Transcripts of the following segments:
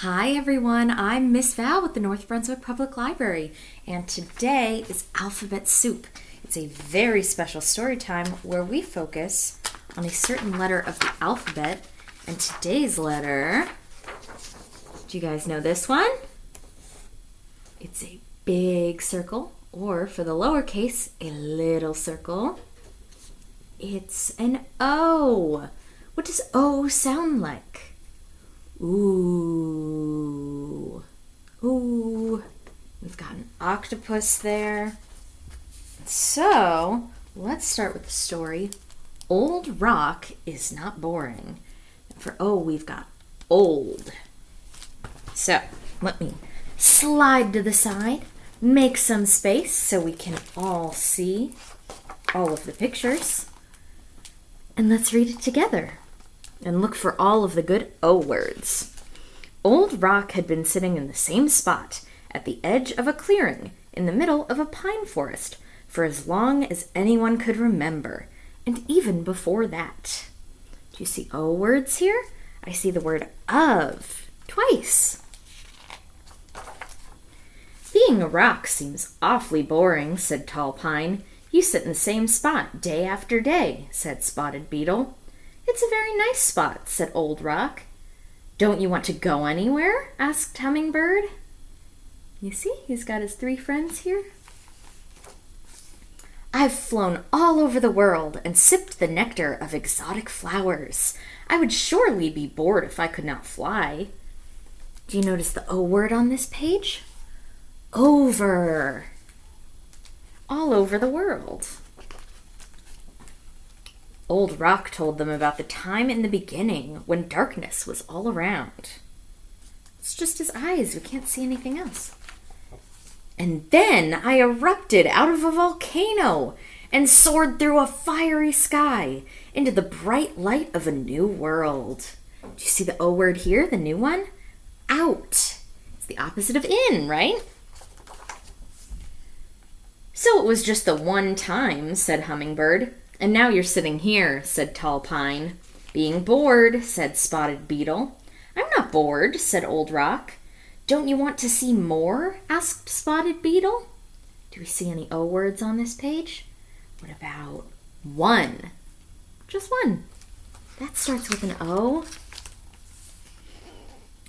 Hi everyone, I'm Miss Val with the North Brunswick Public Library, and today is Alphabet Soup. It's a very special story time where we focus on a certain letter of the alphabet, and today's letter, do you guys know this one? It's a big circle, or for the lowercase, a little circle. It's an O. What does O sound like? Ooh. Ooh. We've got an octopus there. So, let's start with the story. Old Rock is not boring. For O, we've got old. So, let me slide to the side, make some space so we can all see all of the pictures. And let's read it together. And look for all of the good O words. Old Rock had been sitting in the same spot at the edge of a clearing in the middle of a pine forest for as long as anyone could remember, and even before that. Do you see O words here? I see the word of twice. Being a rock seems awfully boring, said Tall Pine. You sit in the same spot day after day, said Spotted Beetle. It's a very nice spot, said Old Rock. Don't you want to go anywhere? Asked Hummingbird. You see, he's got his three friends here. I've flown all over the world and sipped the nectar of exotic flowers. I would surely be bored if I could not fly. Do you notice the O word on this page? Over. All over the world. Old Rock told them about the time in the beginning when darkness was all around. It's just his eyes. We can't see anything else. And then I erupted out of a volcano and soared through a fiery sky into the bright light of a new world. Do you see the O word here, the new one? Out. It's the opposite of in, right? So it was just the one time, said Hummingbird. And now you're sitting here, said Tall Pine. Being bored, said Spotted Beetle. I'm not bored, said Old Rock. Don't you want to see more? Asked Spotted Beetle. Do we see any O words on this page? What about one? Just one. That starts with an O.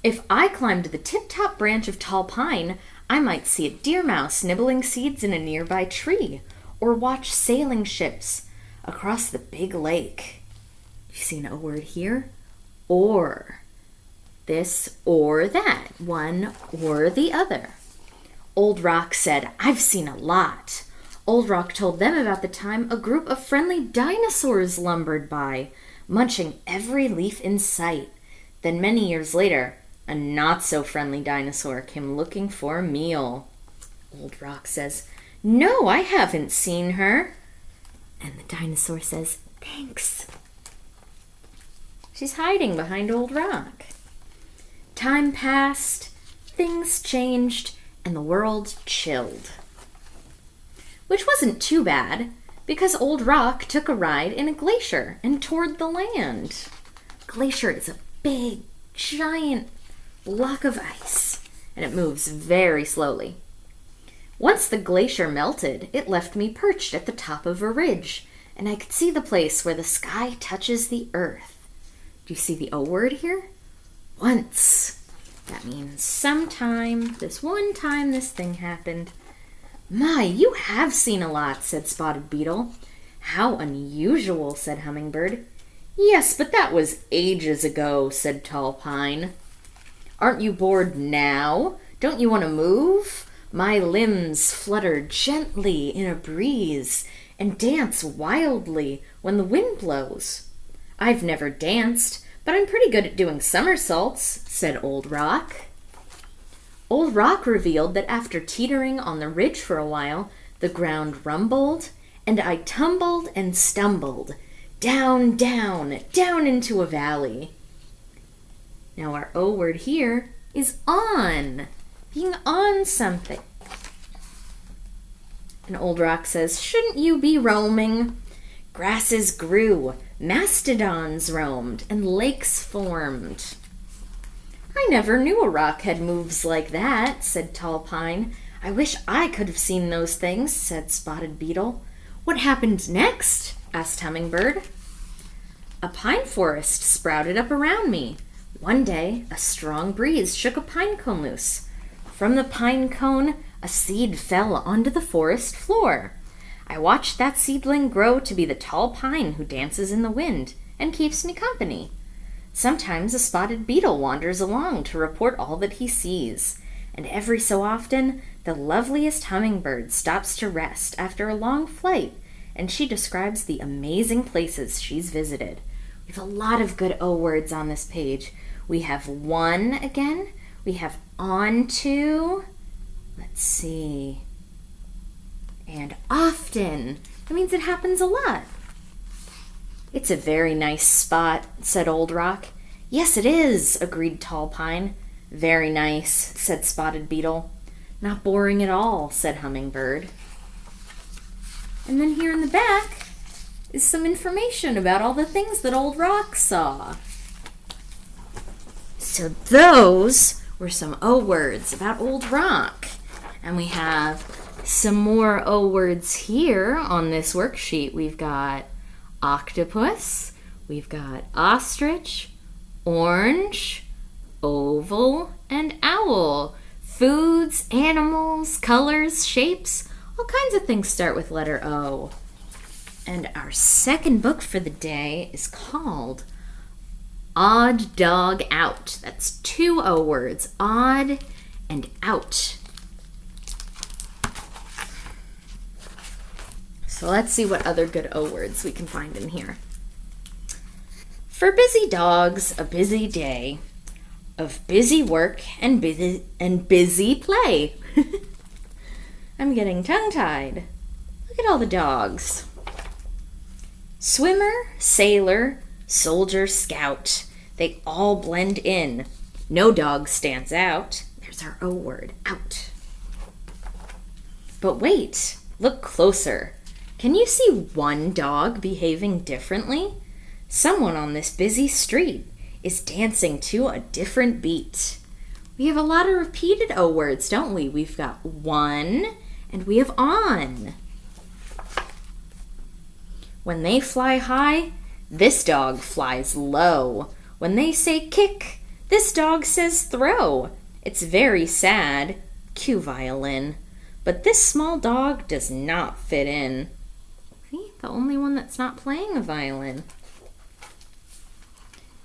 If I climbed the tip-top branch of Tall Pine, I might see a deer mouse nibbling seeds in a nearby tree, or watch sailing ships across the big lake. You see an O word here? Or. This or that. One or the other. Old Rock said, I've seen a lot. Old Rock told them about the time a group of friendly dinosaurs lumbered by, munching every leaf in sight. Then many years later, a not-so-friendly dinosaur came looking for a meal. Old Rock says, No, I haven't seen her. And the dinosaur says, Thanks. She's hiding behind Old Rock. Time passed, things changed, and the world chilled. Which wasn't too bad, because Old Rock took a ride in a glacier and toured the land. Glacier is a big, giant block of ice, and it moves very slowly. Once the glacier melted, it left me perched at the top of a ridge, and I could see the place where the sky touches the earth. Do you see the O word here? Once. That means sometime, this one time this thing happened. My, you have seen a lot, said Spotted Beetle. How unusual, said Hummingbird. Yes, but that was ages ago, said Tall Pine. Aren't you bored now? Don't you want to move? My limbs flutter gently in a breeze and dance wildly when the wind blows. I've never danced, but I'm pretty good at doing somersaults, said Old Rock. Old Rock revealed that after teetering on the ridge for a while, the ground rumbled, and I tumbled and stumbled, down, down, down into a valley. Now our O word here is on. Being on something. And Old Rock says, Shouldn't you be roaming? Grasses grew, mastodons roamed, and lakes formed. I never knew a rock had moves like that, said Tall Pine. I wish I could have seen those things, said Spotted Beetle. What happened next? Asked Hummingbird. A pine forest sprouted up around me. One day, a strong breeze shook a pine cone loose. From the pine cone, a seed fell onto the forest floor. I watched that seedling grow to be the tall pine who dances in the wind and keeps me company. Sometimes a spotted beetle wanders along to report all that he sees, and every so often, the loveliest hummingbird stops to rest after a long flight, and she describes the amazing places she's visited. We have a lot of good O words on this page. We have one again. We have on to. Let's see. And often. That means it happens a lot. It's a very nice spot, said Old Rock. Yes, it is, agreed Tall Pine. Very nice, said Spotted Beetle. Not boring at all, said Hummingbird. And then here in the back is some information about all the things that Old Rock saw. So those were some O words about Old Rock. And we have some more O words here on this worksheet. We've got octopus, we've got ostrich, orange, oval, and owl. Foods, animals, colors, shapes, all kinds of things start with letter O. And our second book for the day is called Odd Dog Out. That's two O words, odd and out. So let's see what other good O words we can find in here. For busy dogs, a busy day of busy work and busy play. I'm getting tongue-tied. Look at all the dogs. Swimmer, sailor, soldier, scout. They all blend in. No dog stands out. There's our O word, out. But wait, look closer. Can you see one dog behaving differently? Someone on this busy street is dancing to a different beat. We have a lot of repeated O words, don't we? We've got one and we have on. When they fly high, this dog flies low. When they say kick, this dog says throw. It's very sad, cue violin. But this small dog does not fit in. See, the only one that's not playing a violin.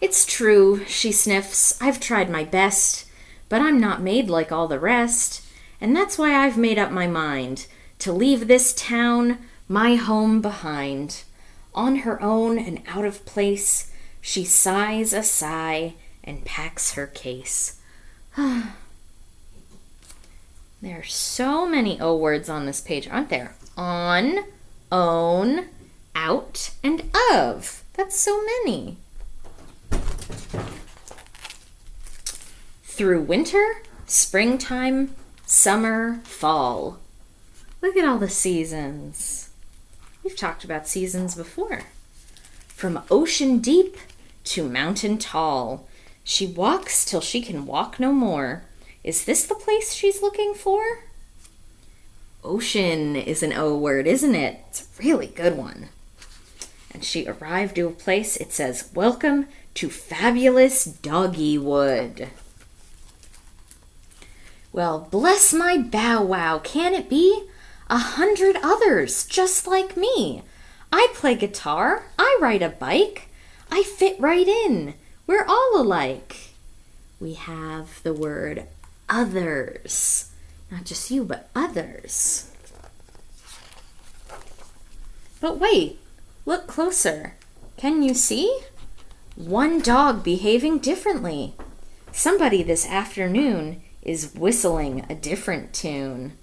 It's true, she sniffs. I've tried my best, but I'm not made like all the rest. And that's why I've made up my mind to leave this town, my home, behind. On her own and out of place, she sighs a sigh and packs her case. There are so many O words on this page, aren't there? On, own, out, and of. That's so many. Through winter, springtime, summer, fall. Look at all the seasons. We've talked about seasons before. From ocean deep to mountain tall, she walks till she can walk no more. Is this the place she's looking for? Ocean is an O word, isn't it? It's a really good one. And she arrived to a place, it says, welcome to fabulous Doggywood. Well, bless my bow wow, can it be? 100 others just like me. I play guitar, I ride a bike, I fit right in. We're all alike. We have the word others. Not just you, but others. But wait, look closer. Can you see? One dog behaving differently. Somebody this afternoon is whistling a different tune.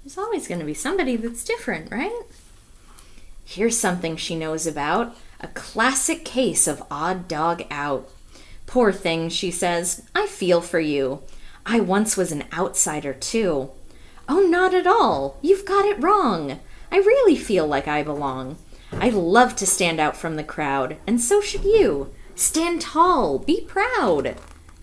There's always going to be somebody that's different, right? Here's something she knows about. A classic case of odd dog out. Poor thing, she says. I feel for you. I once was an outsider too. Oh, not at all. You've got it wrong. I really feel like I belong. I love to stand out from the crowd, and so should you. Stand tall, be proud.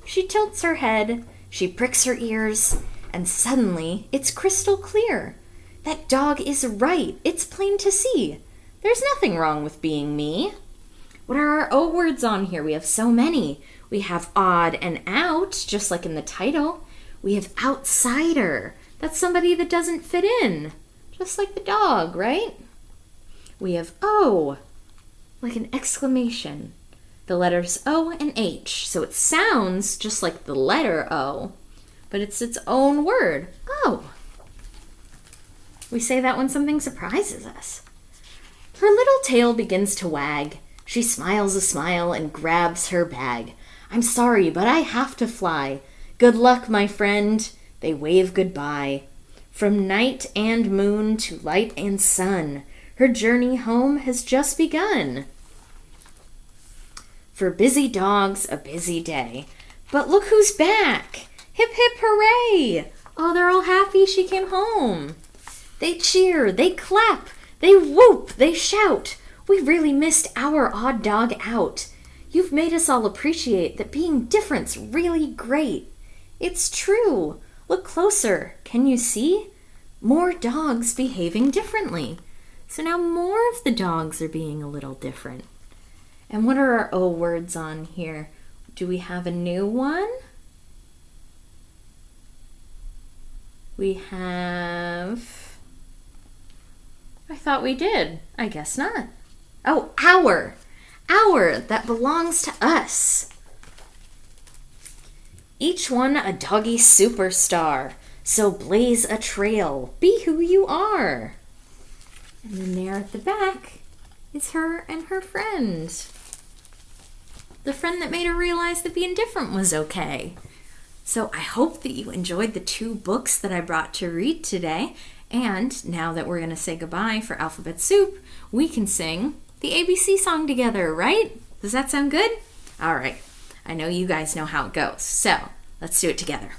She tilts her head, she pricks her ears, and suddenly it's crystal clear. That dog is right, it's plain to see. There's nothing wrong with being me. What are our O words on here? We have so many. We have odd and out, just like in the title. We have outsider. That's somebody that doesn't fit in, just like the dog, right? We have O, like an exclamation. The letters O and H, so it sounds just like the letter O, but it's its own word. Oh. We say that when something surprises us. Her little tail begins to wag. She smiles a smile and grabs her bag. I'm sorry, but I have to fly. Good luck, my friend. They wave goodbye. From night and moon to light and sun, her journey home has just begun. For busy dogs, a busy day. But look who's back! Hip hip hooray! Oh, they're all happy she came home. They cheer, they clap, they whoop, they shout. We really missed our odd dog out. You've made us all appreciate that being different's really great. It's true. Look closer. Can you see? More dogs behaving differently. So now more of the dogs are being a little different. And what are our O words on here? Do we have a new one? We have... I thought we did. I guess not. Oh, our. Our, that belongs to us. Each one a doggy superstar. So blaze a trail. Be who you are. And then there at the back is her and her friend. The friend that made her realize that being different was okay. So I hope that you enjoyed the 2 books that I brought to read today. And now that we're going to say goodbye for Alphabet Soup, we can sing the ABC song together, right? Does that sound good? All right. I know you guys know how it goes. So let's do it together.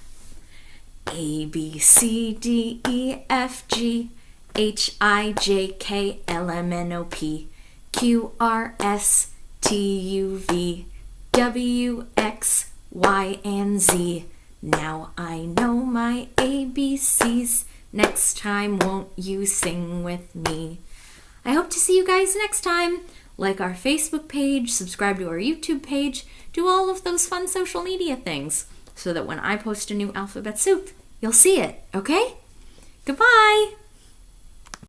A, B, C, D, E, F, G, H, I, J, K, L, M, N, O, P, Q, R, S, T, U, V, W, X, Y, and Z. Now I know my ABCs. Next time, won't you sing with me? I hope to see you guys next time. Like our Facebook page, subscribe to our YouTube page, do all of those fun social media things so that when I post a new Alphabet Soup, you'll see it, okay? Goodbye!